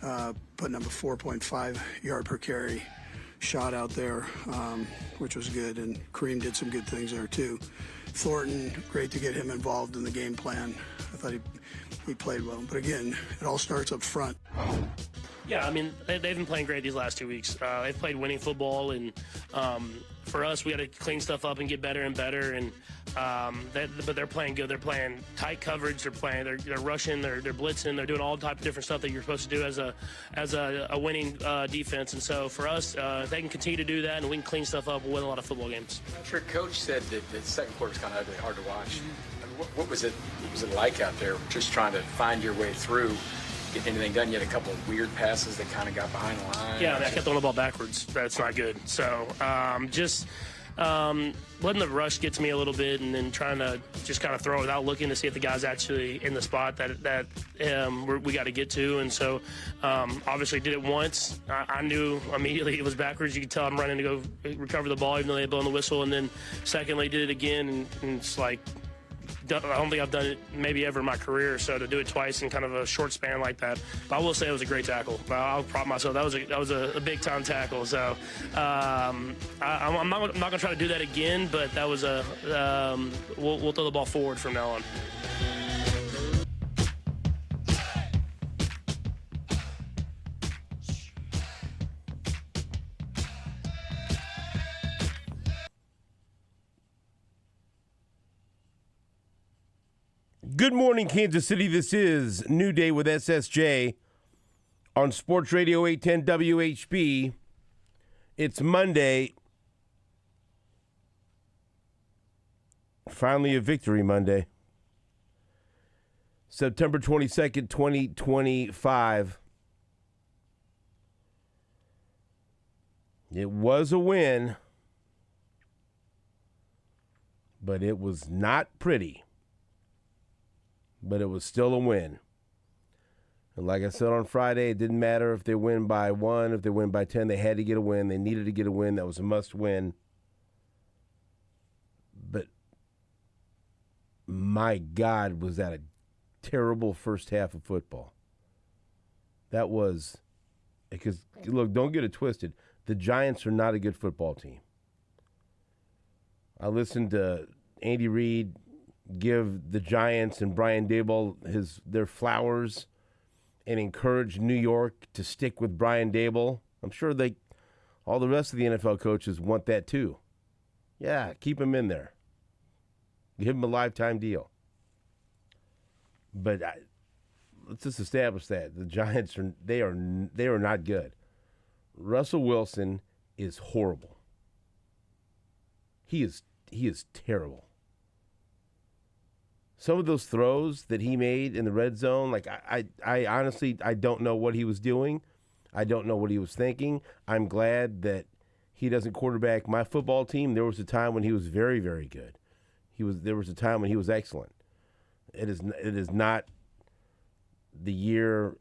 putting up a 4.5 yard per carry shot out there, which was good. And Kareem did some good things there too. Thornton, great to get him involved in the game plan. I thought he played well. But again, it all starts up front. Yeah, I mean, they've been playing great these last 2 weeks. They've played winning football, and for us, we got to clean stuff up and get better and better. And but they're playing good. They're playing tight coverage. They're rushing. They're blitzing. They're doing all type of different stuff that you're supposed to do as a winning defense. And so for us, if they can continue to do that and we can clean stuff up, we'll win a lot of football games. I'm sure Coach said that the second quarter was kind of ugly, hard to watch. I mean, what was it like out there, just trying to find your way through? Get anything done? You had a couple of weird passes that kind of got behind the line. Yeah, I kept throwing the ball backwards. That's not good. So just letting the rush get to me a little bit, and then trying to just kind of throw it without looking to see if the guy's actually in the spot that we got to get to. And so obviously did it once. I knew immediately it was backwards. You could tell I'm running to go recover the ball, even though they had blown the whistle. And then secondly, did it again, and it's like, I don't think I've done it maybe ever in my career, so to do it twice in kind of a short span like that. But I will say it was a great tackle. I'll prop myself. That was a big time tackle. So I'm not going to try to do that again. But that was we'll throw the ball forward from now on. Good morning, Kansas City. This is New Day with SSJ on Sports Radio 810 WHB. It's Monday. Finally a victory Monday. September 22nd, 2025. It was a win, but it was not pretty. But it was still a win. And like I said on Friday, it didn't matter if they win by 1, if they win by 10. They had to get a win. They needed to get a win. That was a must win. But my God, was that a terrible first half of football. That was, because, look, don't get it twisted. The Giants are not a good football team. I listened to Andy Reid give the Giants and Brian Daboll their flowers and encourage New York to stick with Brian Daboll. I'm sure all the rest of the NFL coaches want that too. Yeah, keep him in there. Give him a lifetime deal. But let's just establish that the Giants are not good. Russell Wilson is horrible. He is terrible. Some of those throws that he made in the red zone, like I honestly, I don't know what he was doing. I don't know what he was thinking. I'm glad that he doesn't quarterback my football team. There was a time when he was very, very good. There was a time when he was excellent. It is not the year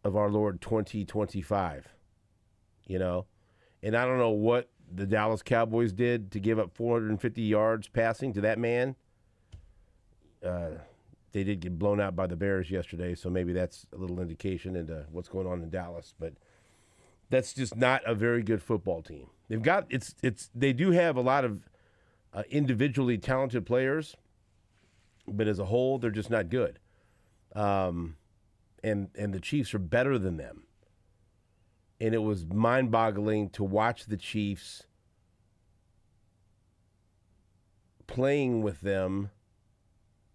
of our Lord 2025, you know? And I don't know what the Dallas Cowboys did to give up 450 yards passing to that man. They did get blown out by the Bears yesterday, so maybe that's a little indication into what's going on in Dallas. But that's just not a very good football team. They do have a lot of individually talented players, but as a whole, they're just not good. And the Chiefs are better than them. And it was mind-boggling to watch the Chiefs playing with them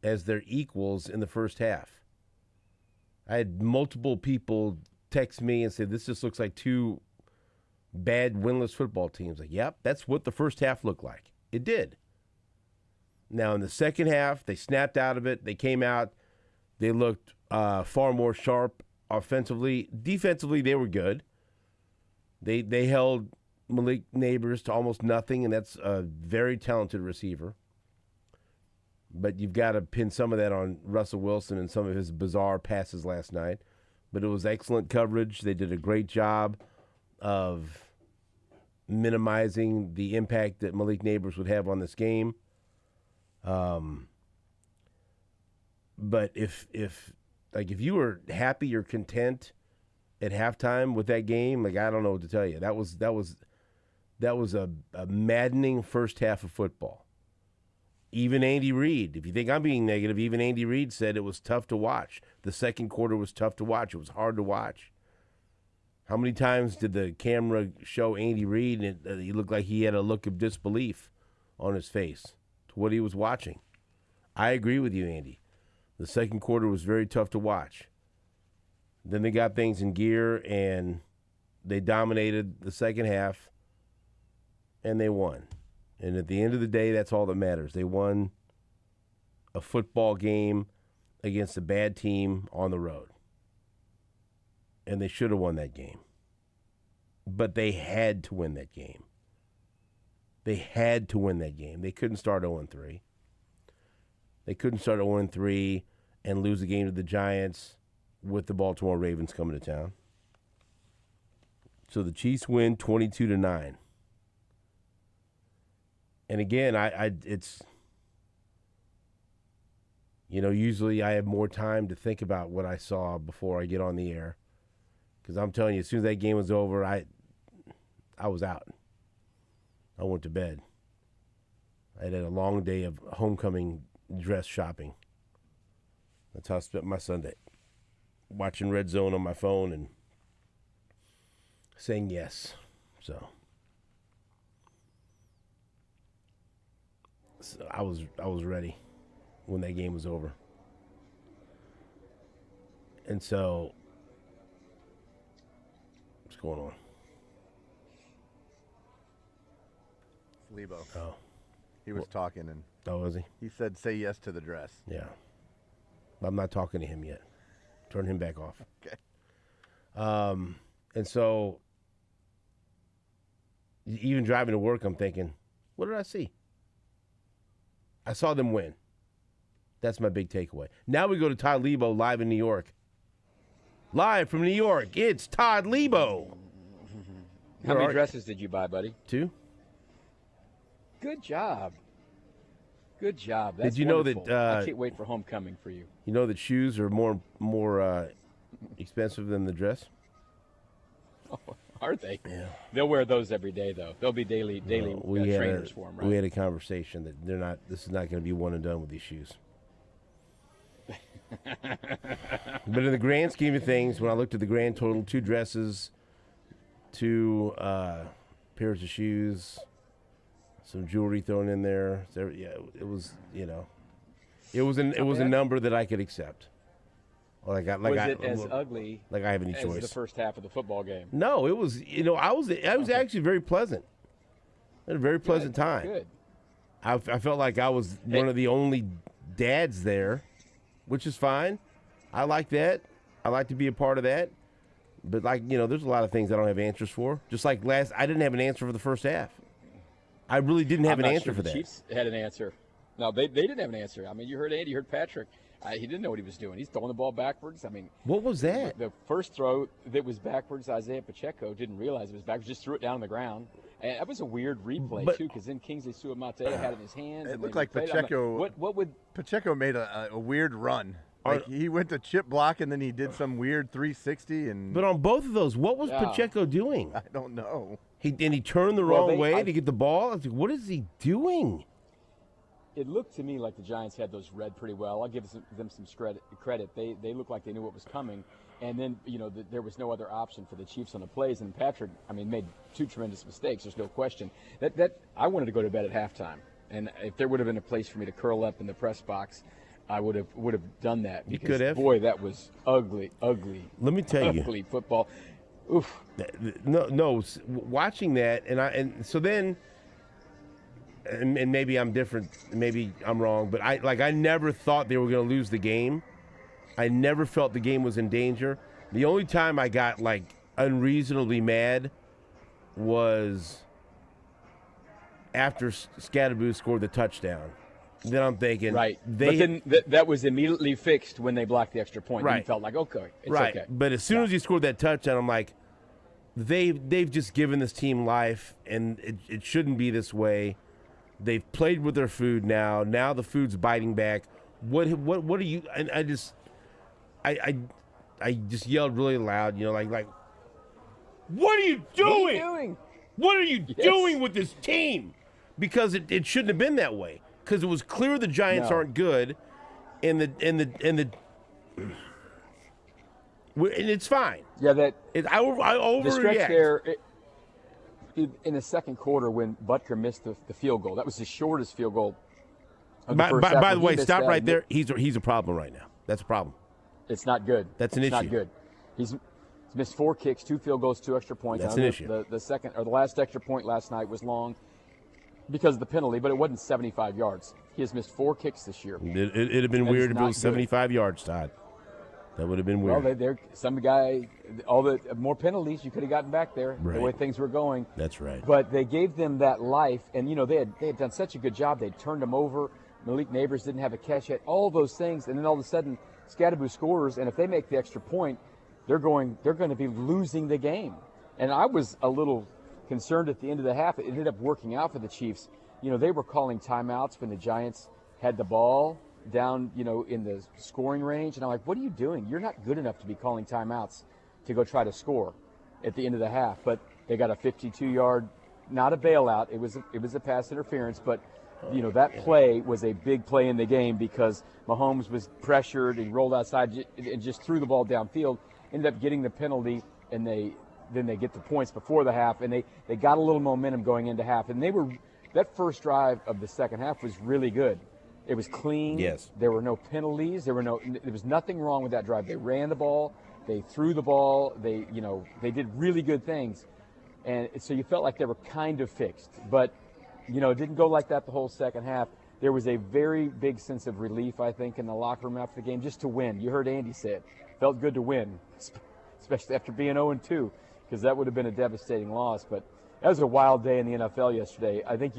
as their equals in the first half. I had multiple people text me and say, this just looks like two bad winless football teams. Like, yep, that's what the first half looked like. It did. Now, in the second half, they snapped out of it. They came out. They looked far more sharp offensively. Defensively, they were good. They held Malik Neighbors to almost nothing, and that's a very talented receiver. But you've got to pin some of that on Russell Wilson and some of his bizarre passes last night. But it was excellent coverage. They did a great job of minimizing the impact that Malik Neighbors would have on this game. But if you were happy or content at halftime with that game, like I don't know what to tell you. That was a maddening first half of football. Even Andy Reid, if you think I'm being negative, even Andy Reid said it was tough to watch. The second quarter was tough to watch. It was hard to watch. How many times did the camera show Andy Reid and he looked like he had a look of disbelief on his face to what he was watching? I agree with you, Andy. The second quarter was very tough to watch. Then they got things in gear, and they dominated the second half, and they won. And at the end of the day, that's all that matters. They won a football game against a bad team on the road. And they should have won that game. But they had to win that game. They had to win that game. They couldn't start 0-3. They couldn't start 0-3 and lose the game to the Giants with the Baltimore Ravens coming to town. So the Chiefs win 22-9. And again, it's, usually I have more time to think about what I saw before I get on the air. Because I'm telling you, as soon as that game was over, I was out. I went to bed. I had a long day of homecoming dress shopping. That's how I spent my Sunday. Watching Red Zone on my phone and saying yes. So I was ready when that game was over. And so what's going on? Leabo. Oh. He was talking, and Oh, was he? he said, say yes to the dress. Yeah. I'm not talking to him yet. Turn him back off. Okay. And so even driving to work, I'm thinking, what did I see? I saw them win. That's my big takeaway. Now we go to Todd Leabo live in New York. Live from New York, it's Todd Leabo. How many dresses did you buy, buddy? 2. Good job. Good job. That's Did you know wonderful. that, I can't wait for homecoming for you. You know that shoes are more expensive than the dress? Oh, are they? Yeah. They'll wear those every day, though. They'll be daily trainers for them, right? We had a conversation that this is not going to be one and done with these shoes. But in the grand scheme of things, when I looked at the grand total, 2 dresses, 2 pairs of shoes, some jewelry thrown in there. So, yeah, it was a number that I could accept. Was it as ugly like I have any as choice? the first half of the football game? No, it was. I was actually very pleasant. I had a very pleasant time. Good. I felt like I was one of the only dads there, which is fine. I like that. I like to be a part of that. But there's a lot of things I don't have answers for. Just like I didn't have an answer for the first half. I really didn't have an answer for that. The Chiefs had an answer. No, they didn't have an answer. I mean, you heard Andy, you heard Patrick. He didn't know what he was doing. He's throwing the ball backwards. I mean, what was that? The first throw that was backwards, Isaiah Pacheco didn't realize it was backwards, just threw it down on the ground. And that was a weird replay, too, because then Kingsley Suamate had it in his hands. It looked like Pacheco. What would Pacheco made a weird run. Like he went to chip block and then he did some weird 360. But on both of those, what was Pacheco doing? I don't know. He turned the wrong way to get the ball. I was like, what is he doing? It looked to me like the Giants had those read pretty well. I'll give them some credit. They looked like they knew what was coming. And then, there was no other option for the Chiefs on the plays. And Patrick, made 2 tremendous mistakes. There's no question. That I wanted to go to bed at halftime. And if there would have been a place for me to curl up in the press box, I would have done that. Because, you could have. Boy, that was ugly. Let me tell you. Ugly football. Oof. No. Watching that, and so then, and maybe I'm different. Maybe I'm wrong, but I never thought they were going to lose the game. I never felt the game was in danger. The only time I got unreasonably mad was after Scadaboo scored the touchdown. Then I'm thinking, right. But then that was immediately fixed when they blocked the extra point. Right. You felt like, okay, it's right. okay. But as soon as he scored that touchdown, I'm like, they've just given this team life, and it shouldn't be this way. They've played with their food now. Now the food's biting back. What are you? And I I just yelled really loud, like, what are you doing? What are you doing with this team? Because it shouldn't have been that way. Because it was clear the Giants aren't good, and it's fine. Yeah, I overreact. The stretch there in the second quarter when Butker missed the field goal. That was the shortest field goal. By the way, stop right there. He's a problem right now. That's a problem. It's not good. That's an issue. Not good. He's missed 4 kicks, 2 field goals, 2 extra points. That's an issue. The last extra point last night was long because of the penalty, but it wasn't 75 yards. He has missed 4 kicks this year. It'd have been weird if it was 75 yards, Todd. That would have been weird. Well, more penalties you could have gotten back there, right. The way things were going. That's right. But they gave them that life, and they had done such a good job. They'd turned them over. Malik Neighbors didn't have a catch yet. All those things, and then all of a sudden, Scadaboo scores, and if they make the extra point, they're going to be losing the game. And I was a little concerned at the end of the half. It ended up working out for the Chiefs. They were calling timeouts when the Giants had the ball down, in the scoring range. And I'm like, what are you doing? You're not good enough to be calling timeouts to go try to score at the end of the half. But they got a 52-yard, not a bailout. It was a pass interference, but that play was a big play in the game because Mahomes was pressured and rolled outside and just threw the ball downfield, ended up getting the penalty, and then they get the points before the half, and they got a little momentum going into half. And that first drive of the second half was really good. It was clean. Yes. There were no penalties. There was nothing wrong with that drive. They ran the ball. They threw the ball. They did really good things. And so you felt like they were kind of fixed. But, it didn't go like that the whole second half. There was a very big sense of relief, I think, in the locker room after the game just to win. You heard Andy say it. Felt good to win, especially after being 0-2, because that would have been a devastating loss. But that was a wild day in the NFL yesterday. I think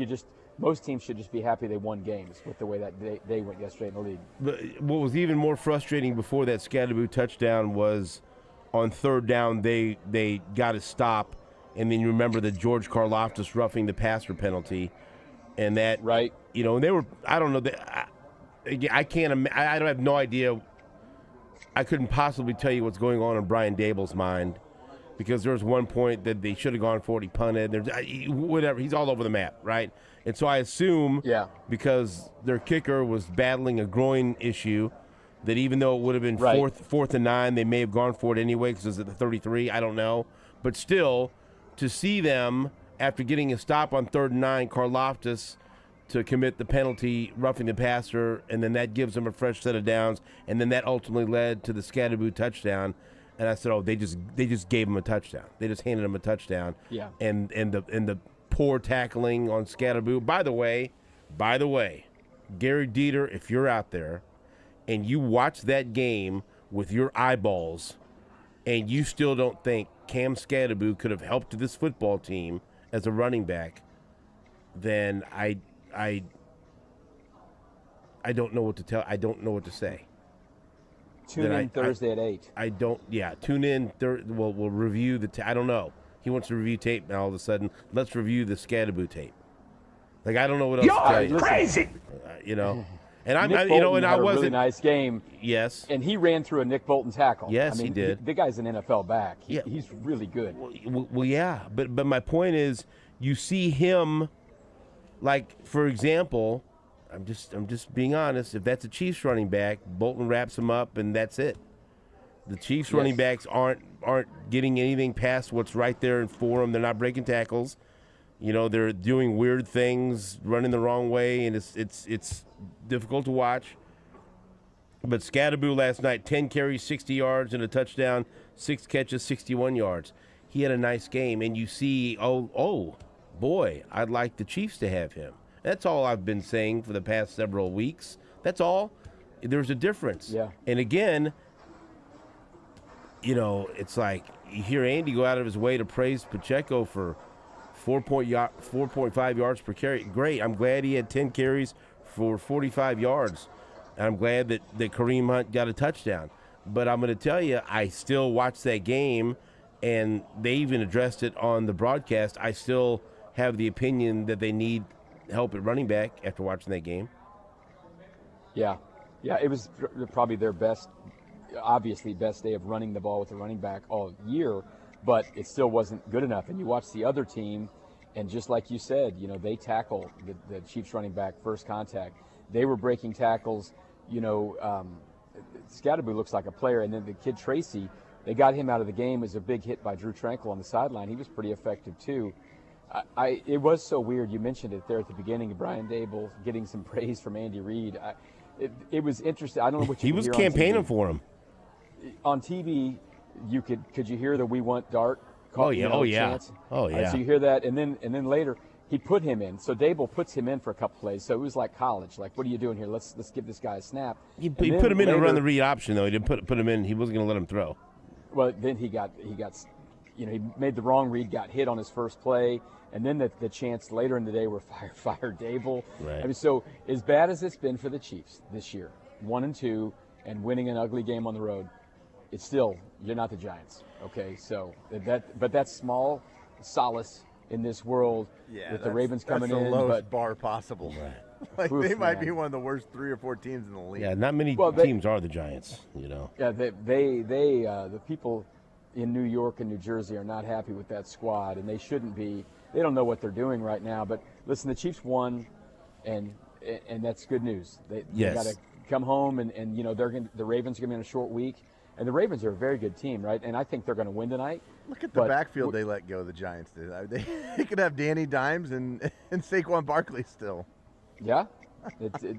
most teams should just be happy they won games with the way that they went yesterday in the league. But what was even more frustrating before that Scadaboo touchdown was on third down they got to stop, and then you remember the George Karlaftis roughing the passer penalty, and that right. And they were, I don't know, I don't have no idea. I couldn't possibly tell you what's going on in Brian Dable's mind, because there was one point that they should have gone for it. He punted. Whatever. He's all over the map, right? And so I assume, because their kicker was battling a groin issue, that even though it would have been fourth and 9, they may have gone for it anyway because it was at the 33. I don't know. But still, to see them, after getting a stop on 3rd and 9, Karlaftis to commit the penalty, roughing the passer, and then that gives them a fresh set of downs, and then that ultimately led to the Scadaboo touchdown. And I said, they just gave him a touchdown. They just handed him a touchdown. Yeah. And the poor tackling on Scadaboo. By the way, Gary Dieter, if you're out there and you watch that game with your eyeballs and you still don't think Cam Scadaboo could have helped this football team as a running back, then I don't know what to tell. I don't know what to say. Tune in Thursday at 8. Tune in. We'll review the I don't know. He wants to review tape now all of a sudden. Let's review the Scadaboo tape. Like, I don't know what else to tell you. You're crazy! And I wasn't. A really nice game. Yes. And he ran through a Nick Bolton tackle. Yes, he did. The guy's an NFL back. He's really good. Well, yeah. But my point is, you see him, like, for example, I'm just being honest. If that's a Chiefs running back, Bolton wraps him up, and that's it. The Chiefs running backs aren't getting anything past what's right there for them. They're not breaking tackles. They're doing weird things, running the wrong way, and it's difficult to watch. But Scadaboo last night, 10 carries, 60 yards, and a touchdown, 6 catches, 61 yards. He had a nice game, and you see, oh boy, I'd like the Chiefs to have him. That's all I've been saying for the past several weeks. That's all. There's a difference. Yeah. And again, it's like you hear Andy go out of his way to praise Pacheco for 4.5 yards per carry. Great. I'm glad he had 10 carries for 45 yards. And I'm glad that Kareem Hunt got a touchdown. But I'm going to tell you, I still watched that game, and they even addressed it on the broadcast. I still have the opinion that they need help at running back after watching that game. Yeah, it was probably their best obviously best day of running the ball with the running back all year, but it still wasn't good enough. And you watch the other team, and just like you said, they tackle the Chiefs running back first contact. They were breaking tackles. Scatterby looks like a player, and then the kid Tracy, they got him out of the game as a big hit by Drew Tranquil on the sideline. He was pretty effective too. It was so weird. You mentioned it there at the beginning. Brian Dable getting some praise from Andy Reid. It was interesting. I don't know what you he was campaigning for him on TV. Could you hear the "We Want Dart"? Chants? So you hear that, and then later he put him in. So Dable puts him in for a couple plays. So it was like college. Like, what are you doing here? Let's give this guy a snap. He put him in to run the read option though. He didn't put him in. He wasn't going to let him throw. Well, then he made the wrong read, got hit on his first play, and then the chance later in the day where fire Dable. Right. I mean, so as bad as it's been for the Chiefs this year, 1-2 and winning an ugly game on the road, it's still, you're not the Giants. Okay, so but that's small solace in this world with the Ravens coming in. That's the lowest but bar possible. Right. They might be one of the worst 3 or 4 teams in the league. Yeah, not many teams are the Giants. Yeah, the people in New York and New Jersey are not happy with that squad, and they shouldn't be. They don't know what they're doing right now. But listen, the Chiefs won, and that's good news. They got to come home, and the Ravens are going to be in a short week, and the Ravens are a very good team, right? And I think they're going to win tonight. Look at the backfield they let go. The Giants did. They could have Danny Dimes and Saquon Barkley still. Yeah. It seems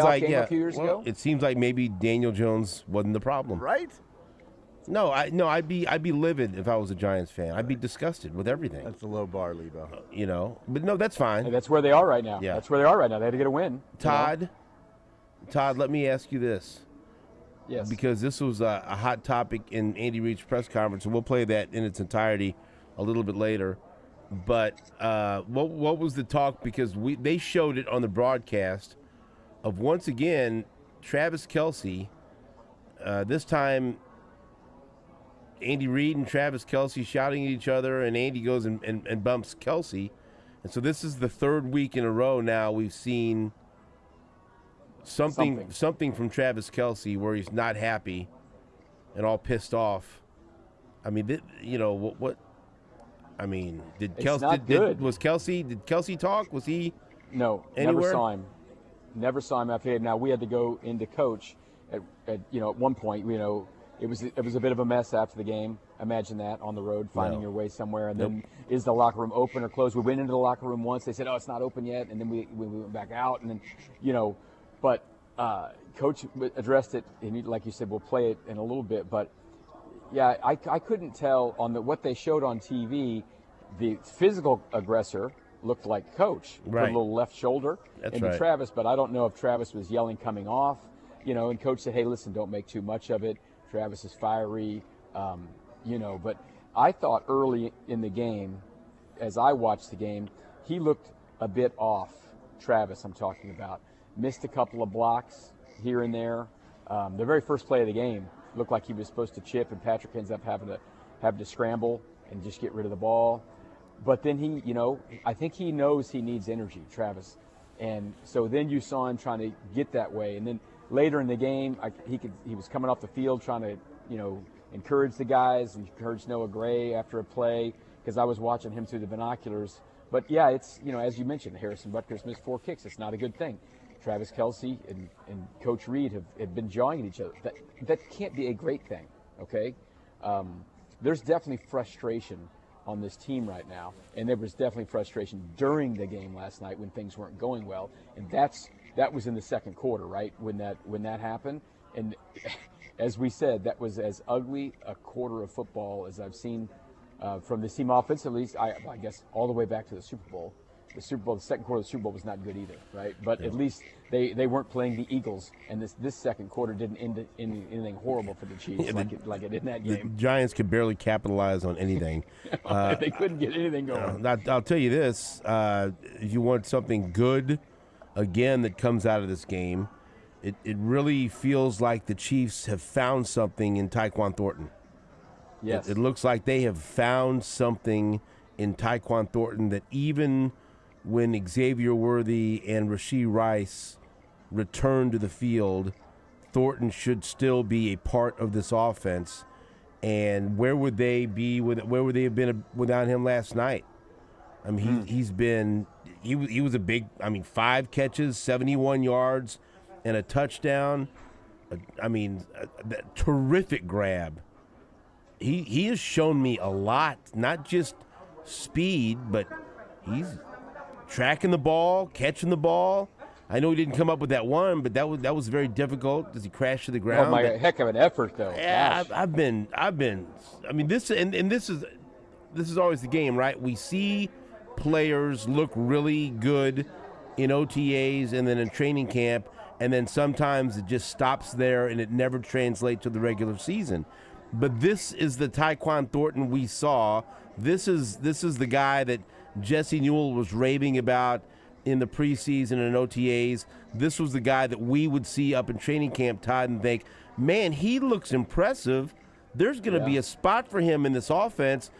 like a few years ago. It seems like maybe Daniel Jones wasn't the problem. Right? No, I'd be livid if I was a Giants fan. I'd be disgusted with everything. That's a low bar, Leabo. But no, that's fine. And that's where they are right now. Yeah. That's where they are right now. They had to get a win. Todd, let me ask you this. Yes. Because this was a hot topic in Andy Reid's press conference, and we'll play that in its entirety a little bit later. But what was the talk? Because they showed it on the broadcast of, once again, Travis Kelce. This time, Andy Reid and Travis Kelce shouting at each other, and Andy goes and bumps Kelce. And so this is the third week in a row now we've seen something from Travis Kelce where he's not happy and all pissed off. I mean, what? I mean, did Kelce talk? Was he? No, anywhere? Never saw him after. Now we had to go into coach at one point. It was a bit of a mess after the game. Imagine that on the road, finding your way somewhere, and then is the locker room open or closed? We went into the locker room once. They said, "Oh, it's not open yet," and then we went back out, and then but coach addressed it, and like you said, we'll play it in a little bit, but. Yeah, I couldn't tell on what they showed on TV. The physical aggressor looked like Coach, right. Put a little left shoulder into right. Travis, but I don't know if Travis was yelling coming off, and Coach said, hey, listen, don't make too much of it. Travis is fiery, but I thought early in the game, as I watched the game, he looked a bit off. Travis, I'm talking about. Missed a couple of blocks here and there. The very first play of the game looked like he was supposed to chip, and Patrick ends up having to scramble and just get rid of the ball. But then he, I think he knows he needs energy, Travis. And so then you saw him trying to get that way. And then later in the game, he was coming off the field trying to, encourage the guys, and encourage Noah Gray after a play, because I was watching him through the binoculars. But yeah, it's, as you mentioned, Harrison Butker's missed 4 kicks. It's not a good thing. Travis Kelce and Coach Reid have been jawing at each other. That can't be a great thing, okay? There's definitely frustration on this team right now, and there was definitely frustration during the game last night when things weren't going well, and that was in the second quarter, right, when that happened. And as we said, that was as ugly a quarter of football as I've seen from this team offensively. I guess all the way back to the Super Bowl. The second quarter of the Super Bowl was not good either, right? But at least they weren't playing the Eagles, and this second quarter didn't end in anything horrible for the Chiefs like it did in that game. The Giants could barely capitalize on anything. They couldn't get anything going. I'll tell you this: if you want something good, again, that comes out of this game, it really feels like the Chiefs have found something in Tyquan Thornton. Yes, it looks like they have found something in Tyquan Thornton that even when Xavier Worthy and Rashee Rice returned to the field, Thornton should still be a part of this offense. And where would they have been without him last night? I mean, he was a big. I mean, 5 catches, 71 yards, and a touchdown. That terrific grab. He has shown me a lot, not just speed, but he's tracking the ball, catching the ball. I know he didn't come up with that one, but that was very difficult as he crashed to the ground. Oh, my heck of an effort, though. Yeah, I've been. I mean, this is always the game, right? We see players look really good in OTAs and then in training camp, and then sometimes it just stops there and it never translates to the regular season. But this is the Tyquan Thornton we saw. This is the guy that Jesse Newell was raving about in the preseason and OTAs. This was the guy that we would see up in training camp, Todd, and think, man, he looks impressive. There's going to be a spot for him in this offense,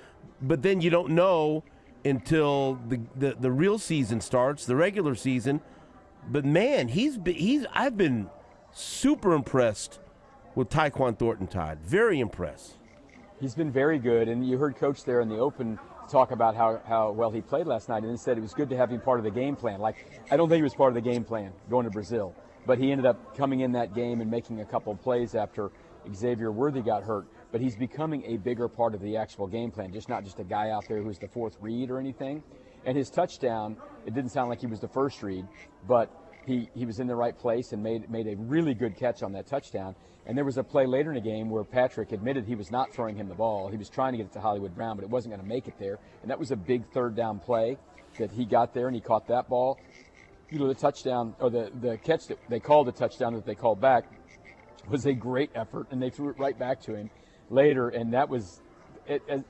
but then you don't know until the real season starts, the regular season. But man, I've been super impressed with Tyquan Thornton, Todd. Very impressed. He's been very good, and you heard Coach there in the open talk about how well he played last night, and then said it was good to have him part of the game plan. Like, I don't think he was part of the game plan going to Brazil, but he ended up coming in that game and making a couple of plays after Xavier Worthy got hurt. But he's becoming a bigger part of the actual game plan, not just a guy out there who's the fourth read or anything. And his touchdown, it didn't sound like he was the first read, but he was in the right place and made a really good catch on that touchdown. And there was a play later in the game where Patrick admitted he was not throwing him the ball. He was trying to get it to Hollywood Brown, but it wasn't going to make it there. And that was a big third down play that he got there, and he caught that ball. You know, the touchdown, or the catch that they called the touchdown that they called back was a great effort, and they threw it right back to him later, and that was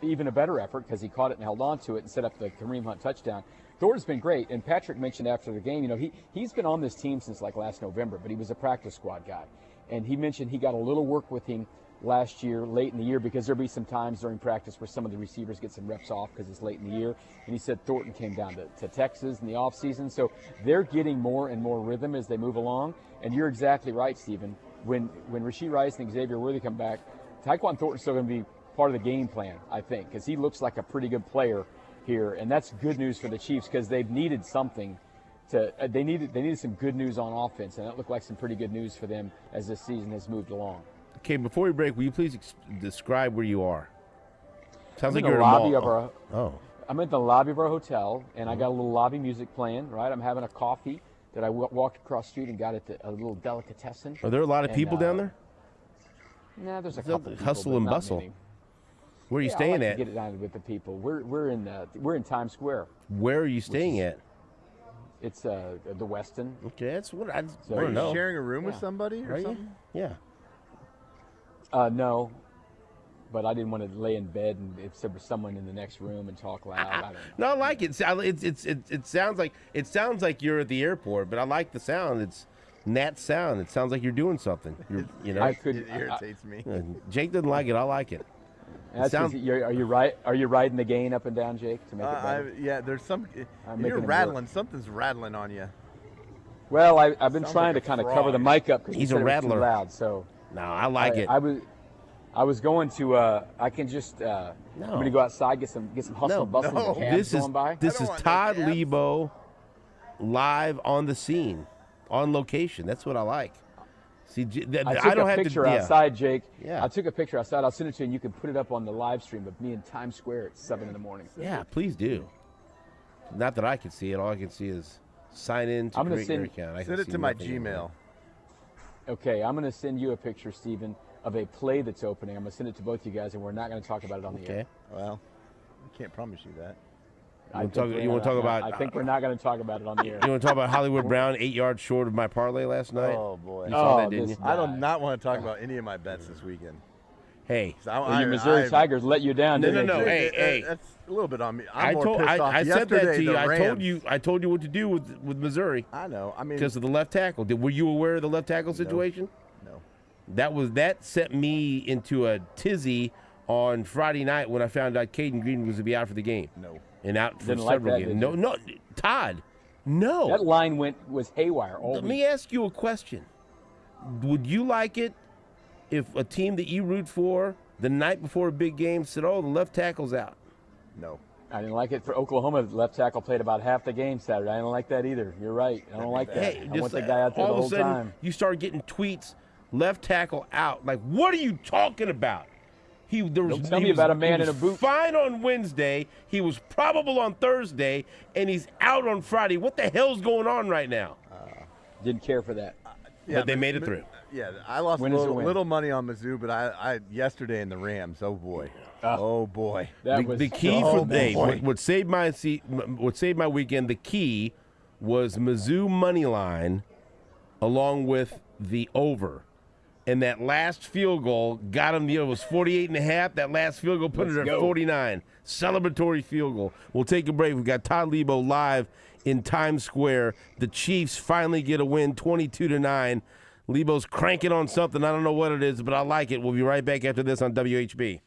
even a better effort because he caught it and held on to it and set up the Kareem Hunt touchdown. Thornton's been great, and Patrick mentioned after the game, you know, he's been on this team since like last November, but he was a practice squad guy. And he mentioned he got a little work with him last year, late in the year, because there'll be some times during practice where some of the receivers get some reps off because it's late in the year. And he said Thornton came down to Texas in the offseason. So they're getting more and more rhythm as they move along. And you're exactly right, Stephen. When Rashee Rice and Xavier Worthy come back, Tyquan Thornton's still going to be part of the game plan, I think, because he looks like a pretty good player here. And that's good news for the Chiefs because they've needed something. They needed some good news on offense, and that looked like some pretty good news for them as this season has moved along. Okay, before we break, will you please describe where you are? Sounds like you're in the lobby of our. I'm at the lobby of our hotel, and I got a little lobby music playing. Right, I'm having a coffee that I walked across the street and got at a little delicatessen. Are there a lot of people down there? Nah, there's a couple people, hustle and bustle. many. Where are you staying I like at? to get it down with the people. We're in Times Square. Where are you staying at? It's the Westin. Okay, that's what I want Are to you know. sharing a room with somebody or Are you? something? Yeah. No, but I didn't want to lay in bed and if there was someone in the next room and talk loud. I don't know. No, I like it. It sounds like you're at the airport, but I like the sound. It's Nat sound. It sounds like you're doing something. It irritates me. Jake doesn't like it. I like it. Are you riding the gain up and down, Jake, to make it better? Yeah, there's some. You're rattling. Something's rattling on you. Well, I've been Sounds trying like to a kind of frog. cover the mic up because He's a rattler. too loud. So No, I like it. I was going to. I can just. I'm going to go outside get some hustle and bustle. no. With the cabs going by. This is want no Todd cabs. Leabo live on the scene, on location. That's what I like. See, I took I don't a have picture to. outside, Jake. Yeah. I took a picture outside. I'll send it to you, and you can put it up on the live stream of me in Times Square at 7 in the morning. Yeah, please do. Not that I can see it. All I can see is sign in to create your account. I can Send it see to my nothing in there. Gmail. Okay, I'm going to send you a picture, Stephen, of a play that's opening. I'm going to send it to both you guys, and we're not going to talk about it on the Okay. air. Well, I can't promise you that. You want to talk about? I think we're not going to talk about it on the air. You want to talk about Hollywood Brown 8 yards short of my parlay last night? Oh boy. You saw that, Oh, didn't this- you? I do not want to talk about any of my bets this weekend. Hey, Well, your Missouri Tigers let you down, didn't No. they? Hey. That's a little bit on me. I I'm more pissed off. said that Yesterday, to you. the I Rams- told you what to do with Missouri I know. I mean, because of the left tackle. Were you aware of the left tackle situation? no. That set me into a tizzy on Friday night when I found out Caden Green was going to be out for the game. No. And out for Didn't like several that, games. did you? No, Todd, no. That line was haywire all Let week. me ask you a question. would you like it if a team that you root for the night before a big game said, "Oh, the left tackle's out"? No. I didn't like it for Oklahoma. The left tackle played about half the game Saturday. I didn't like that either. You're right. I don't like that. Hey, I want that guy out there the all of whole a sudden, time. you start getting tweets, left tackle out. Like, what are you talking about? Don't tell me about a man in a boot. Fine on Wednesday. He was probable on Thursday, and he's out on Friday. What the hell's going on right now? Didn't care for that. Yeah, But they made it through. Yeah, I lost a Win is a win. little money on Mizzou, but I yesterday in the Rams. Oh boy, oh boy. That was The key Oh, for day, boy. what saved my weekend, the key was Mizzou money line along with the over. And that last field goal got him. It was 48.5. That last field goal put it at 49. Celebratory field goal. We'll take a break. We've got Todd Leabo live in Times Square. The Chiefs finally get a win, 22-9. Leabo's cranking on something. I don't know what it is, but I like it. We'll be right back after this on WHB.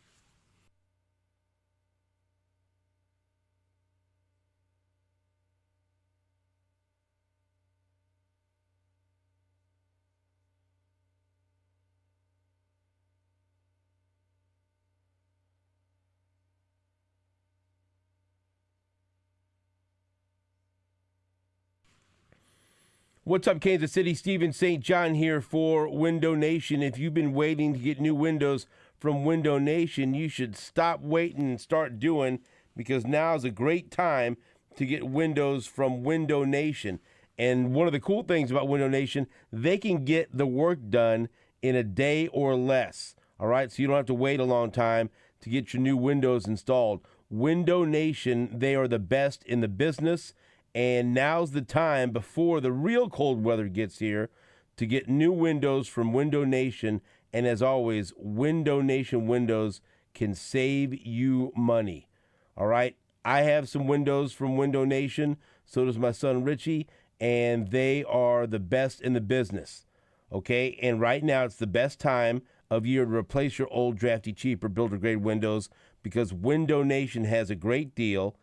What's up, Kansas City? Steven St. John here for Window Nation. If you've been waiting to get new windows from Window Nation, you should stop waiting and start doing, because now is a great time to get windows from Window Nation. And one of the cool things about Window Nation, they can get the work done in a day or less. All right, so you don't have to wait a long time to get your new windows installed. Window Nation, they are the best in the business. And now's the time before the real cold weather gets here to get new windows from Window Nation. And as always, Window Nation windows can save you money. All right. I have some windows from Window Nation. So does my son Richie. And they are the best in the business. Okay. And right now it's the best time of year to replace your old, drafty, cheaper builder grade windows, because Window Nation has a great deal.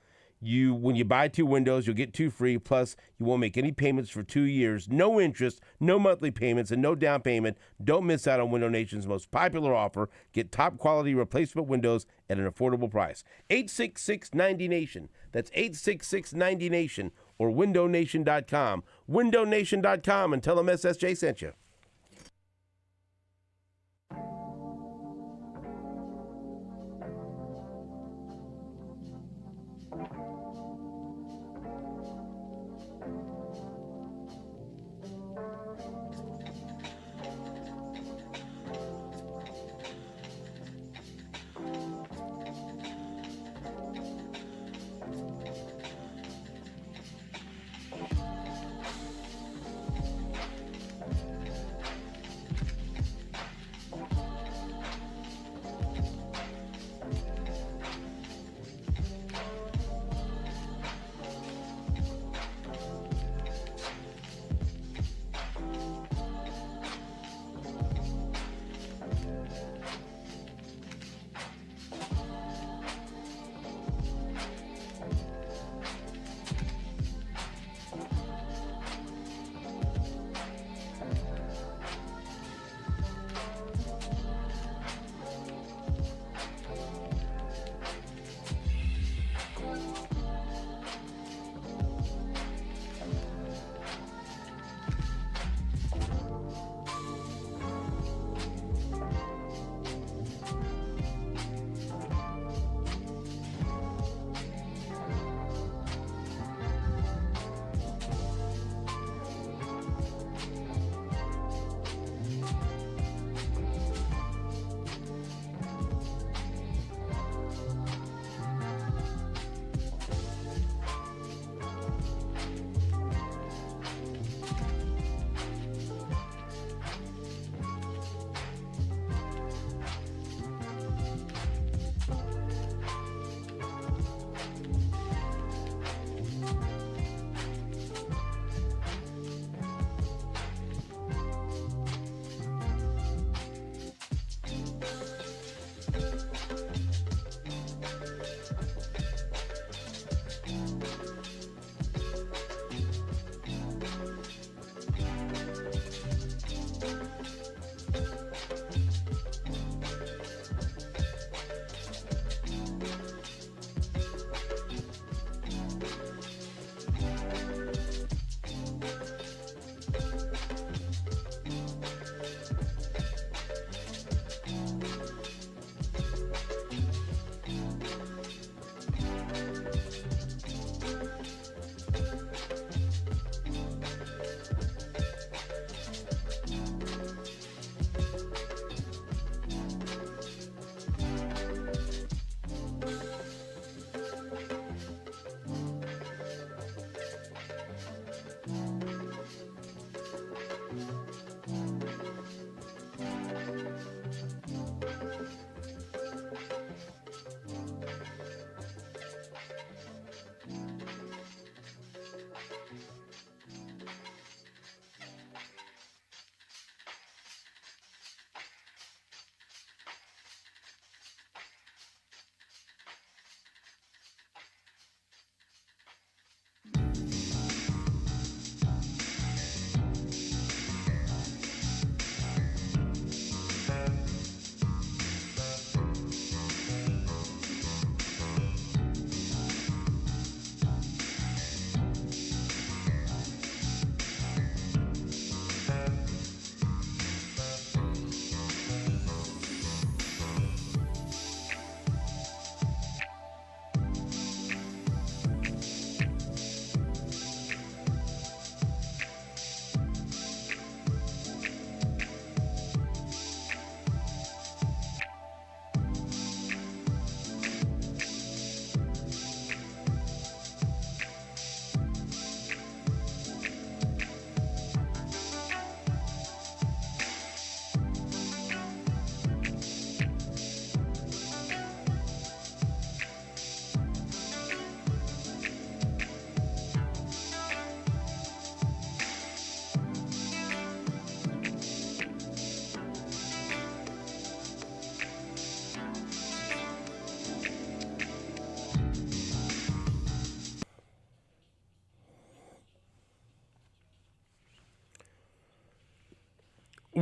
When you buy 2 windows, you'll get 2 free. Plus, you won't make any payments for 2 years. No interest, no monthly payments, and no down payment. Don't miss out on Window Nation's most popular offer. Get top quality replacement windows at an affordable price. 866-90-NATION. That's 866-90-NATION or windownation.com. Windownation.com, and tell them SSJ sent you.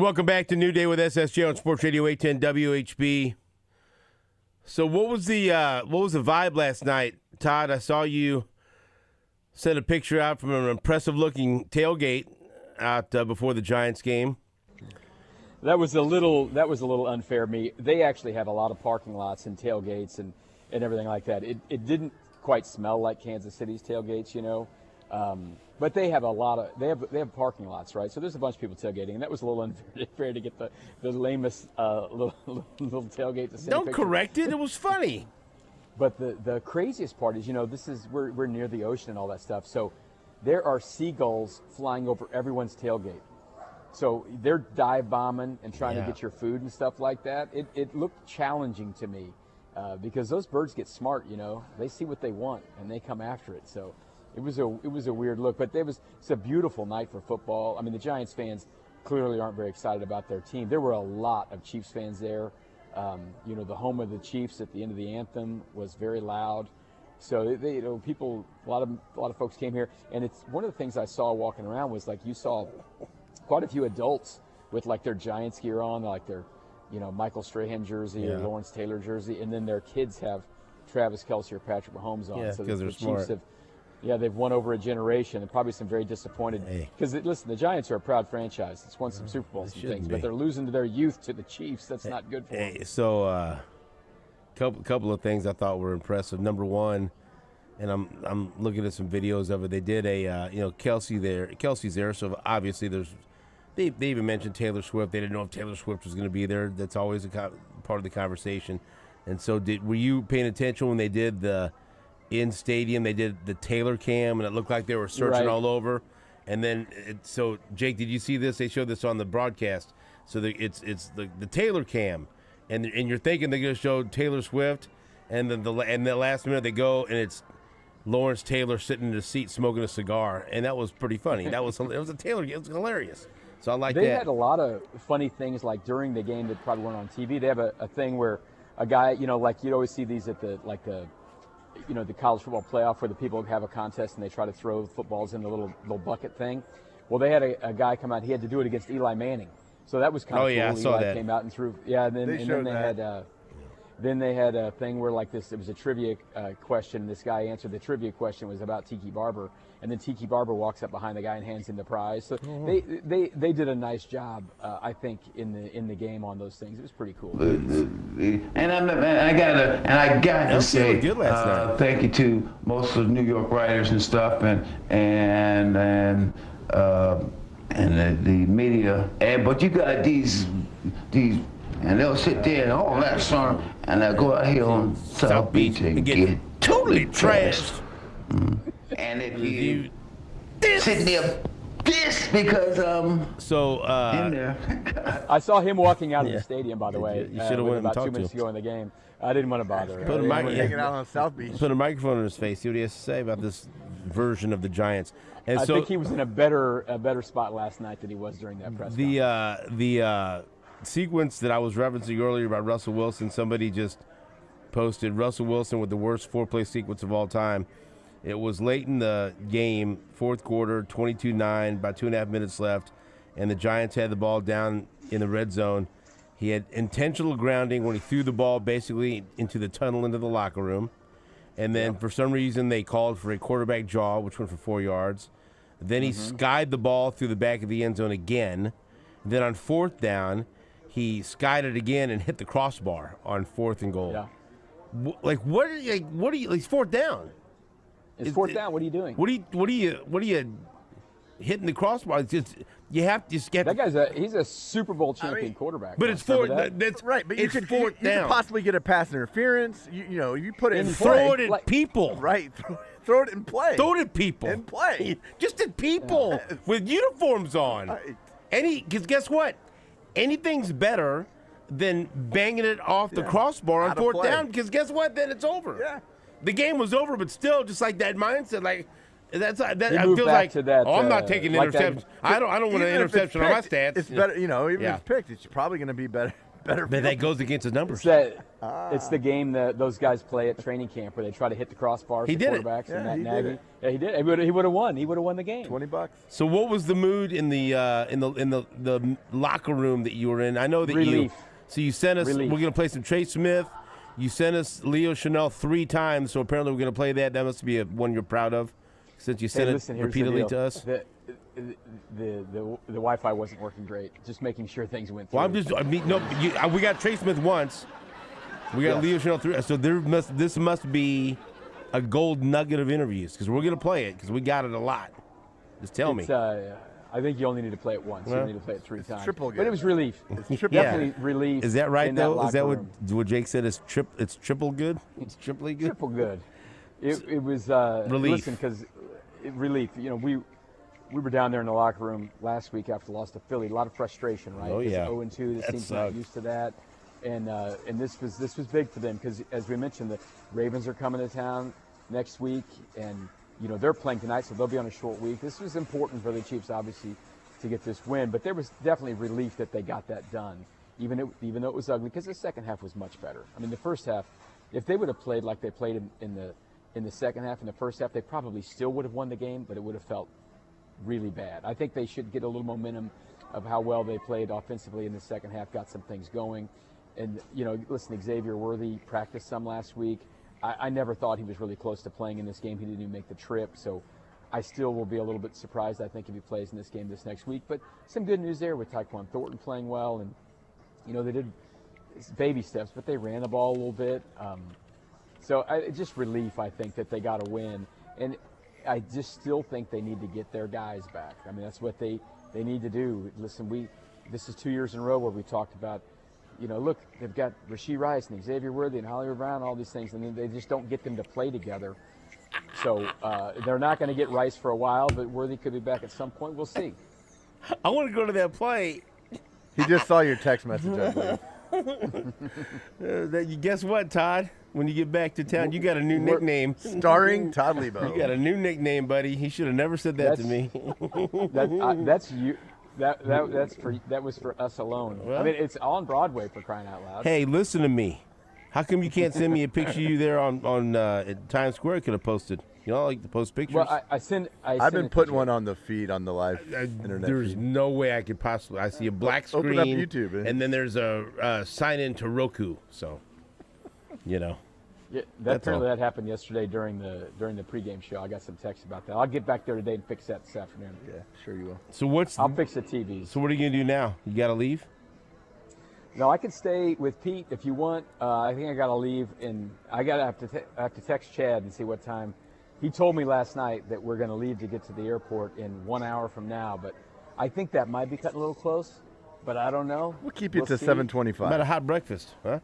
welcome back to New Day with SSJ on Sports Radio 810 WHB. So what was the vibe last night, Todd? I saw you send a picture out from an impressive-looking tailgate out before the Giants game. That was a little unfair of me. They actually have a lot of parking lots and tailgates and everything like that. It didn't quite smell like Kansas City's tailgates, but they have they have parking lots, right? So there's a bunch of people tailgating, and that was a little unfair to get the lamest little tailgate to send. Don't correct it. It was funny. But the craziest part is, we're near the ocean and all that stuff. So there are seagulls flying over everyone's tailgate. So they're dive bombing and trying to get your food and stuff like that. It looked challenging to me because those birds get smart, They see what they want and they come after it. So it was a weird look. But it's a beautiful night for football. I mean, the Giants fans clearly aren't very excited about their team. There were a lot of Chiefs fans there. The home of the Chiefs at the end of the anthem was very loud. So people, a lot of folks came here, and it's one of the things I saw walking around was like you saw quite a few adults with like their Giants gear on, like their, Michael Strahan jersey or Lawrence Taylor jersey, and then their kids have Travis Kelce or Patrick Mahomes on. Yeah, so because the they're Chiefs smart. they've won over a generation, and probably some very disappointed. Because listen, the Giants are a proud franchise. It's won some Super Bowls and things, but they're losing to their youth to the Chiefs. That's not good for them. So, couple of things I thought were impressive. Number one, and I'm looking at some videos of it. They did Kelce's there, so obviously they even mentioned Taylor Swift. They didn't know if Taylor Swift was going to be there. That's always a part of the conversation. And so, were you paying attention when they did the in stadium? They did the Taylor cam, and it looked like they were searching all over. And then, so Jake, did you see this? They showed this on the broadcast. So it's the Taylor cam, and you're thinking they're going to show Taylor Swift, and then the last minute they go and it's Lawrence Taylor sitting in his seat smoking a cigar, and that was pretty funny. It was a Taylor. It was hilarious. So I like that. They had a lot of funny things like during the game that probably weren't on TV. They have a thing where a guy, like you'd always see these at the college football playoff where the people have a contest and they try to throw footballs in the little bucket thing. Well, they had a guy come out. He had to do it against Eli Manning. So that was kind of cool. Yeah, I saw that. Came out and threw. Yeah, and then they had a thing where like this. It was a trivia question. This guy answered the trivia question was about Tiki Barber, and then Tiki Barber walks up behind the guy and hands him the prize. So they did a nice job, I think, in the game on those things. It was pretty cool. And I got to say thank you to most of the New York writers and stuff, and the media. But you got these. And they'll sit there and all that song, and they'll go out here on South Beach and get totally trashed. And if you sitting there because in there. I saw him walking out of the stadium, by the way. You should have went about and 2 minutes to go in the game. I didn't want to bother. Hanging out on South Beach. Put a microphone in his face. See what he has to say about this version of the Giants. And I think he was in a better spot last night than he was during that press conference. The sequence that I was referencing earlier about Russell Wilson, somebody just posted Russell Wilson with the worst four-play sequence of all time. It was late in the game, fourth quarter, 22-9, about 2.5 minutes left, and the Giants had the ball down in the red zone. He had intentional grounding when he threw the ball basically into the tunnel into the locker room. And then for some reason they called for a quarterback draw, which went for 4 yards. Then he skied the ball through the back of the end zone again. Then on fourth down, he skied it again and hit the crossbar on 4th and goal. Yeah. What are you? It's fourth down. It's fourth down. What are you doing? What are you hitting the crossbar? It's just you have to get that guy's he's a Super Bowl champion quarterback. But it's fourth. That's right. But it's you fourth down. You could possibly get a pass interference. You put it in throw play. it at people. Right. Throw it in play. Throw it at people. In play. Just at people with uniforms on. Right. Because guess what? Anything's better than banging it off the crossbar on fourth down. Because guess what? Then it's over. Yeah. The game was over, but still, just like that mindset, like that. I moved feel back like to that, I'm not taking like interceptions. I don't want an interception on my stats. It's better, even if Yeah. it's picked, it's probably going to be better better. But that goes against his numbers. It's the game that those guys play at training camp where they try to hit the crossbars. He did it. Quarterbacks Yeah, and Matt he Nagy. did it. Yeah, he did. He would have won. He would have won the game. $20. So what was the mood in the locker room that you were in? I know that Relief. you sent us. Relief. We're going to play some Trey Smith. You sent us Leo Chanel 3 times, so apparently we're going to play that. That must be one you're proud of, since you sent Listen, it here's the repeatedly deal. to us. The Wi-Fi wasn't working great. Just making sure things went through. Well, we got Trey Smith once. We got Yes. Leo Chanel 3. So this must be a gold nugget of interviews, because we're going to play it, because we got it a lot. Just tell me. I think you only need to play it once. Well, you need to play it 3 times. triple But good. it was relief. It's triple Definitely relief. Is that right, in though? Is that locker what room. Jake said? It's triple good? It's triply good? Triple good. It was Relief. Listen, because relief. You know, we were down there in the locker room last week after the loss to Philly. A lot of frustration, right? Oh, yeah. 0-2. This That team's not sucked. used to that, and this was big for them because, as we mentioned, the Ravens are coming to town next week, and they're playing tonight, so they'll be on a short week. This was important for the Chiefs, obviously, to get this win, but there was definitely relief that they got that done, even though it was ugly, because the second half was much better. I mean, the first half, if they would have played like they played in the second half, in the first half, they probably still would have won the game, but it would have felt really bad. I think they should get a little momentum of how well they played offensively in the second half, got some things going. And, listen, Xavier Worthy practiced some last week. I never thought he was really close to playing in this game. He didn't even make the trip, so I still will be a little bit surprised, I think, if he plays in this game this next week. But some good news there with Tyquan Thornton playing well. And, they did baby steps, but they ran the ball a little bit. Just relief, I think, that they got a win. And I just still think they need to get their guys back. I mean, that's what they need to do. Listen, this is 2 years in a row where we talked about, look, they've got Rashee Rice and Xavier Worthy and Hollywood Brown, all these things, and then they just don't get them to play together. So they're not going to get Rice for a while, but Worthy could be back at some point. We'll see. I want to go to that play. He just saw your text message, I believe. Guess what, Todd? When you get back to town, you got a new nickname. Starring Todd Leabo. You got a new nickname, buddy. He should have never said that to me. That's you. That was for us alone. Well, I mean, it's on Broadway, for crying out loud. Hey, listen to me. How come you can't send me a picture of you there on at Times Square? Could have posted. I like to post pictures. Well, I've been putting one on the feed on the live internet There's feed. no way I could possibly. I see a black screen. Open up YouTube, and then there's a sign in to Roku. So, Yeah, That's apparently all. that happened yesterday during the pregame show. I got some text about that. I'll get back there today and fix that this afternoon. Yeah, sure you will. So I'll fix the TVs. So what are you gonna do now? You got to leave? No, I could stay with Pete if you want. I think I got to leave, and I have to text Chad and see what time. He told me last night that we're going to leave to get to the airport in 1 hour from now, but I think that might be cutting a little close. But I don't know. We'll keep you to see. 7:25. About a hot breakfast, huh?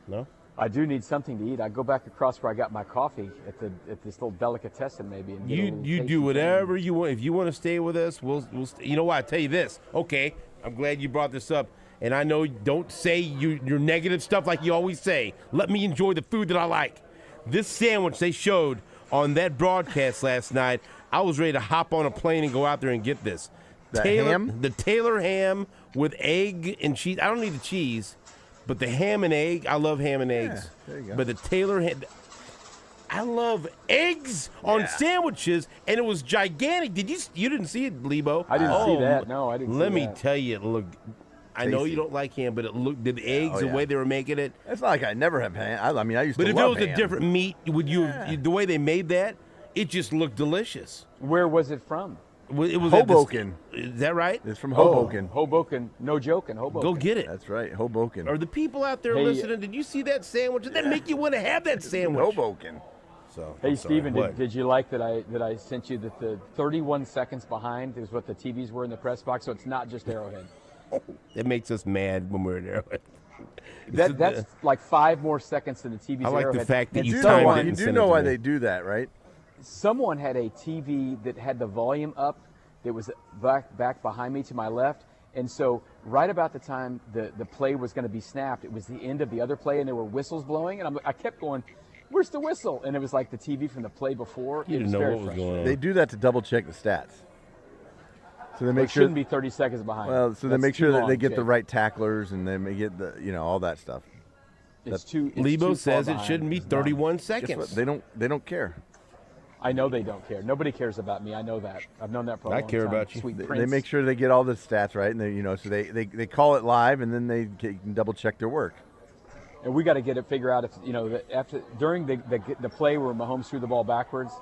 No. I do need something to eat. I go back across where I got my coffee at this little delicatessen maybe. And get a little You tasty do whatever thing. you want. If you want to stay with us, we'll. You know what? I tell you this. Okay, I'm glad you brought this up. And I know don't say your negative stuff like you always say. Let me enjoy the food that I like. This sandwich they showed on that broadcast last night, I was ready to hop on a plane and go out there and get this. That ham? The Taylor ham with egg and cheese. I don't need the cheese, but the ham and egg. I love ham and eggs. there you go. But the Taylor ham. I love eggs on sandwiches, and it was gigantic. You didn't see it, Leabo? I didn't see that. No, I didn't see Let me that. tell you, it looked. I know Tasty. you don't like ham, but it looked. The eggs, the yeah. way they were making it. It's not like I never have ham. I mean, I used But to if it love was ham. a different meat, would you? The way they made that, it just looked delicious. Where was it from? It was at this- Hoboken. Is that right? It's from Hoboken. Hoboken. No joking. Hoboken. Go get it. That's right, Hoboken. Are the people out there Hey, listening? Did you see that sandwich? Did that make you want to have that sandwich? Hoboken. So, Hey, I'm sorry. Steven, What? did you like that I sent you that the 31 seconds behind is what the TVs were in the press box, so it's not just Arrowhead. That makes us mad when we're there. That's like 5 more seconds than the TVs I like the Arrowhead. fact that And you You timed know it why, and you do sent know it to why me. they do that, right? Someone had a TV that had the volume up that was back behind me to my left. And so right about the time the play was going to be snapped, it was the end of the other play, and there were whistles blowing. And I kept going, where's the whistle? And it was like the TV from the play before. You It didn't know very what was frustrating. going on. They do that to double check the stats. So they But make it sure. shouldn't be 30 seconds behind. Well, so they That's make too sure that long, they get the Jake. right tacklers and they get the all that stuff. It's too. It's Lebo too says far it behind. shouldn't be It's not. 31 Guess seconds. what? They don't care. I know they don't care. Nobody cares about me. I know that. I've known that for a long time. I care about you. Sweet They Prince. make sure they get all the stats right, and so they call it live, and then they can double check their work. And we got to get it figure out if after during the play where Mahomes threw the ball backwards,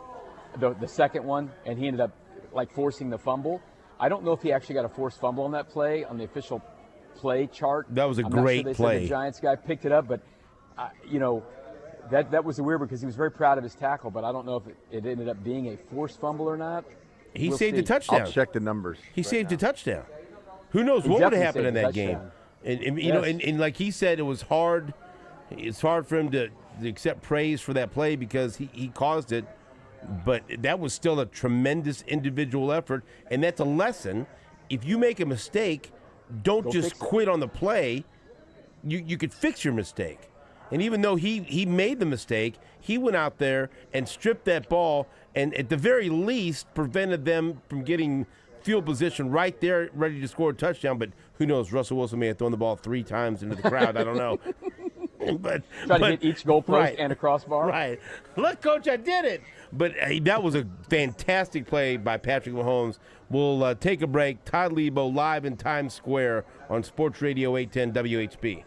the second one, and he ended up like forcing the fumble. I don't know if he actually got a forced fumble on that play on the official play chart. That was a I'm great not sure they play. Said the Giants guy picked it up, but that was weird because he was very proud of his tackle, but I don't know if it ended up being a forced fumble or not. He We'll saved see. a touchdown. I'll check the numbers. He right saved now. a touchdown. Who knows He what would have definitely happened in that saved a game? touchdown. And Yes. and like he said, it was hard. It's hard for him to accept praise for that play because he caused it. But that was still a tremendous individual effort, and that's a lesson. If you make a mistake, don't Go just fix it. quit on the play. You could fix your mistake. And even though he made the mistake, he went out there and stripped that ball and at the very least prevented them from getting field position right there, ready to score a touchdown. But who knows? Russell Wilson may have thrown the ball 3 times into the crowd. I don't know. but Trying to hit each goalpost right, and a crossbar. Right. Look, Coach, I did it. But that was a fantastic play by Patrick Mahomes. We'll take a break. Todd Leabo live in Times Square on Sports Radio 810 WHB.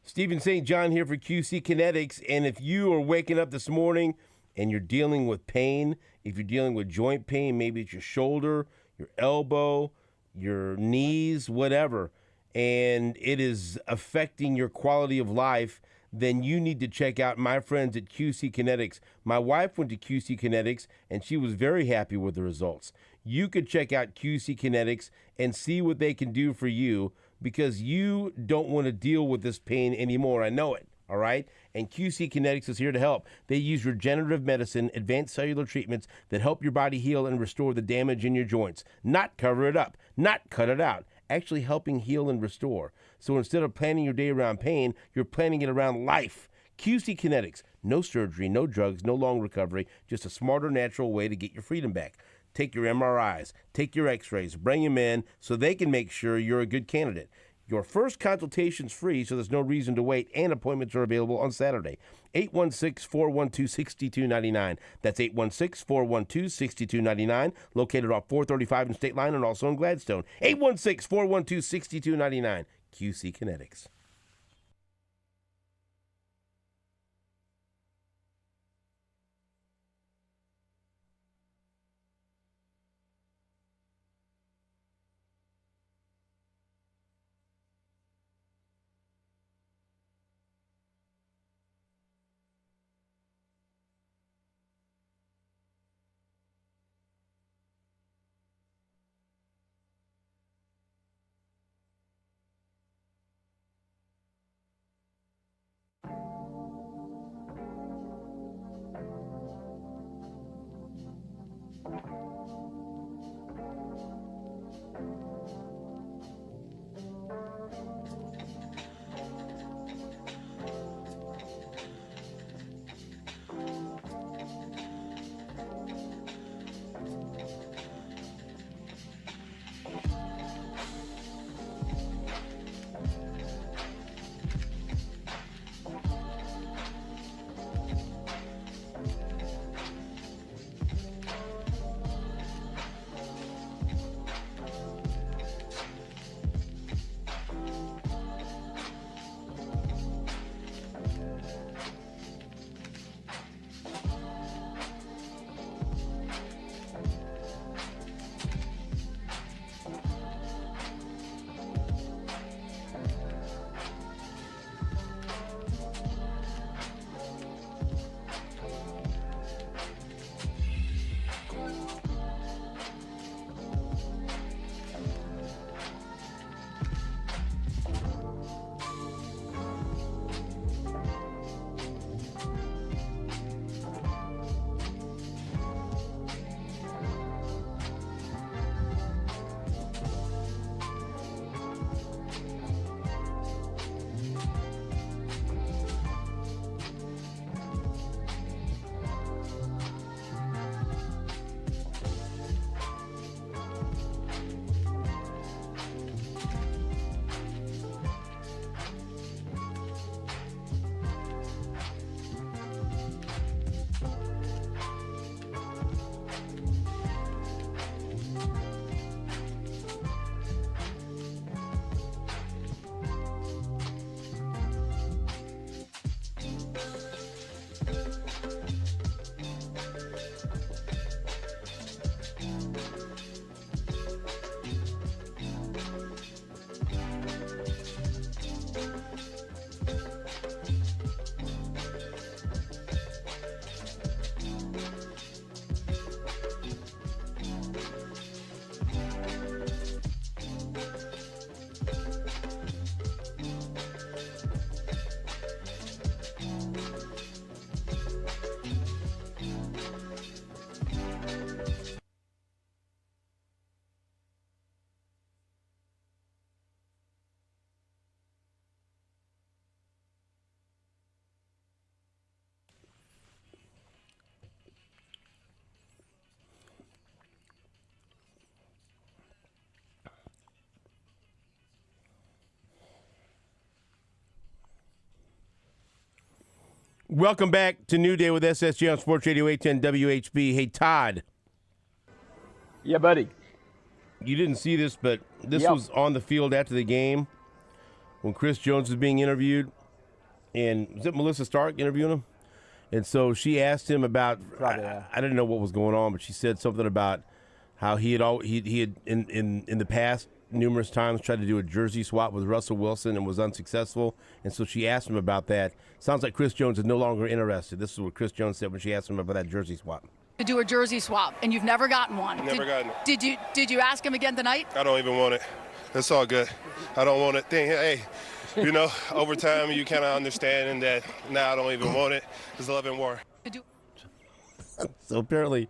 Stephen St. John here for QC Kinetics, and if you are waking up this morning and you're dealing with pain, if you're dealing with joint pain, maybe it's your shoulder, your elbow, your knees, whatever, and it is affecting your quality of life, then you need to check out my friends at QC Kinetics. My wife went to QC Kinetics, and she was very happy with the results. You could check out QC Kinetics and see what they can do for you, because you don't want to deal with this pain anymore. I know it, all right? And QC Kinetics is here to help. They use regenerative medicine, advanced cellular treatments that help your body heal and restore the damage in your joints. Not cover it up, not cut it out, actually helping heal and restore. So instead of planning your day around pain, you're planning it around life. QC Kinetics, no surgery, no drugs, no long recovery, just a smarter, natural way to get your freedom back. Take your MRIs, take your x-rays, bring them in so they can make sure you're a good candidate. Your first consultation's free, so there's no reason to wait, and appointments are available on Saturday. 816-412-6299. That's 816-412-6299, located off 435 and State Line and also in Gladstone. 816-412-6299. QC Kinetics. Welcome back to New Day with SSJ on Sports Radio 810 WHB. Hey, Todd. Yeah, buddy. You didn't see this, but this was on the field after the game when Chris Jones was being interviewed. And was it Melissa Stark interviewing him? And so she asked him about, I didn't know what was going on, but she said something about how he had in the past numerous times tried to do a jersey swap with Russell Wilson and was unsuccessful. And so she asked him about that. Sounds like Chris Jones is no longer interested. This is what Chris Jones said when she asked him about that jersey swap. To do a jersey swap, and you've never gotten one. Never gotten it. Did you ask him again tonight? I don't even want it. It's all good. I don't want it. Hey, over time you kind of understand that now I don't even want it. It's love and war. So apparently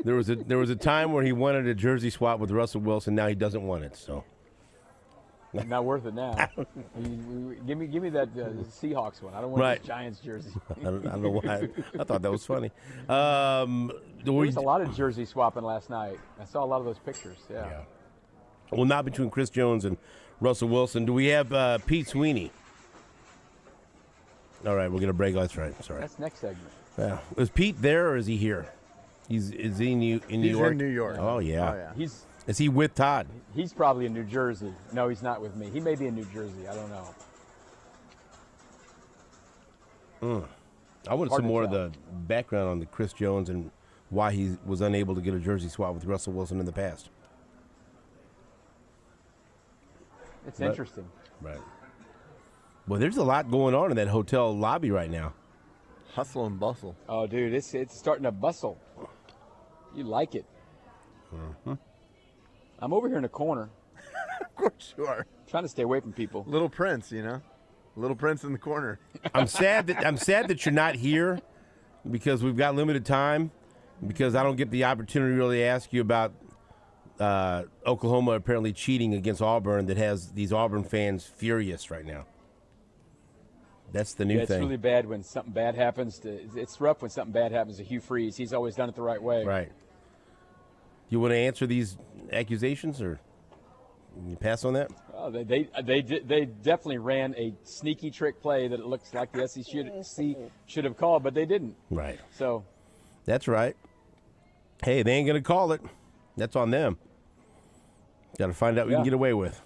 there was a time where he wanted a jersey swap with Russell Wilson. Now he doesn't want it. So not worth it now. Give me that Seahawks one. I don't want this Giants jersey. I don't know why. I thought that was funny. There was a lot of jersey swapping last night. I saw a lot of those pictures. Yeah. Well, not between Chris Jones and Russell Wilson. Do we have Pete Sweeney? All right, we're going to break. That's right. Sorry. That's next segment. Yeah. Is Pete there or is he here? Is he in New York? He's in New York. Oh, yeah. Oh, yeah. Is he with Todd? He's probably in New Jersey. No, he's not with me. He may be in New Jersey. I don't know. I wanted some more of the background on the Chris Jones and why he was unable to get a jersey swap with Russell Wilson in the past. It's interesting. Right. Well, there's a lot going on in that hotel lobby right now. Hustle and bustle. Oh, dude, it's starting to bustle. You like it. Mm-hmm. I'm over here in the corner. Of course you are. Trying to stay away from people. Little Prince, Little Prince in the corner. I'm sad that you're not here because we've got limited time, because I don't get the opportunity to really ask you about Oklahoma apparently cheating against Auburn that has these Auburn fans furious right now. That's the new thing. It's really bad when something bad happens. It's rough when something bad happens to Hugh Freeze. He's always done it the right way. Right. You want to answer these accusations, or you pass on that? Oh, they definitely ran a sneaky trick play that it looks like the SEC should have called, but they didn't. Right. So. That's right. Hey, they ain't going to call it. That's on them. Got to find out what you can get away with.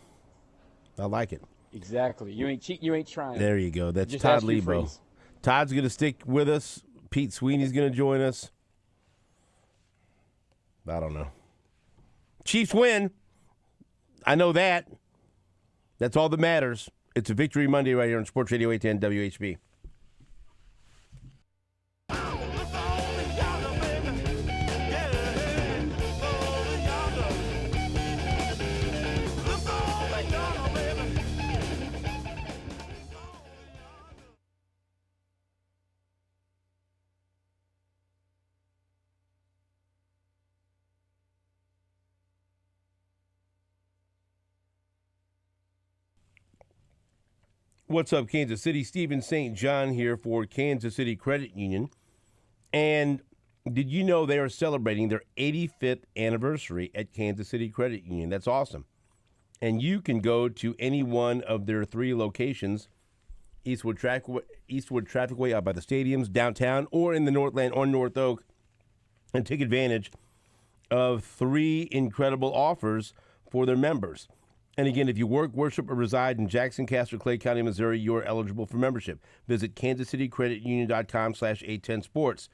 I like it. Exactly. You ain't cheating. You ain't trying. There you go. That's Todd Leabo. Todd's going to stick with us. Pete Sweeney's going to join us. I don't know. Chiefs win. I know that. That's all that matters. It's a Victory Monday right here on Sports Radio 810 WHB. What's up, Kansas City? Stephen St. John here for Kansas City Credit Union. And did you know they are celebrating their 85th anniversary at Kansas City Credit Union? That's awesome. And you can go to any one of their 3 locations, Eastwood Trafficway out by the stadiums, downtown, or in the Northland or North Oak, and take advantage of 3 incredible offers for their members. And again, if you work, worship, or reside in Jackson, Castor, Clay County, Missouri, you are eligible for membership. Visit kansascitycreditunion.com/810sports.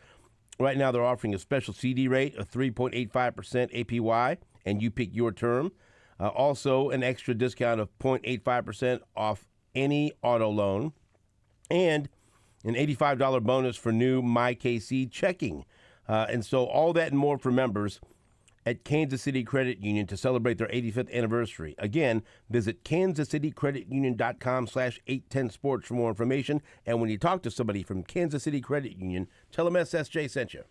Right now, they're offering a special CD rate of 3.85% APY, and you pick your term. Also, an extra discount of 0.85% off any auto loan, and an $85 bonus for new MyKC checking. And so all that and more for members at Kansas City Credit Union to celebrate their 85th anniversary. Again, visit kansascitycreditunion.com/810sports for more information. And when you talk to somebody from Kansas City Credit Union, tell them SSJ sent you.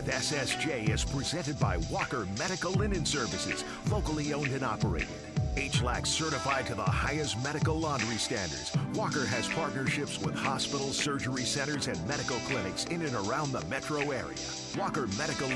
with SSJ is presented by Walker Medical Linen Services, locally owned and operated. HLAC certified to the highest medical laundry standards. Walker has partnerships with hospitals, surgery centers, and medical clinics in and around the metro area. Walker Medical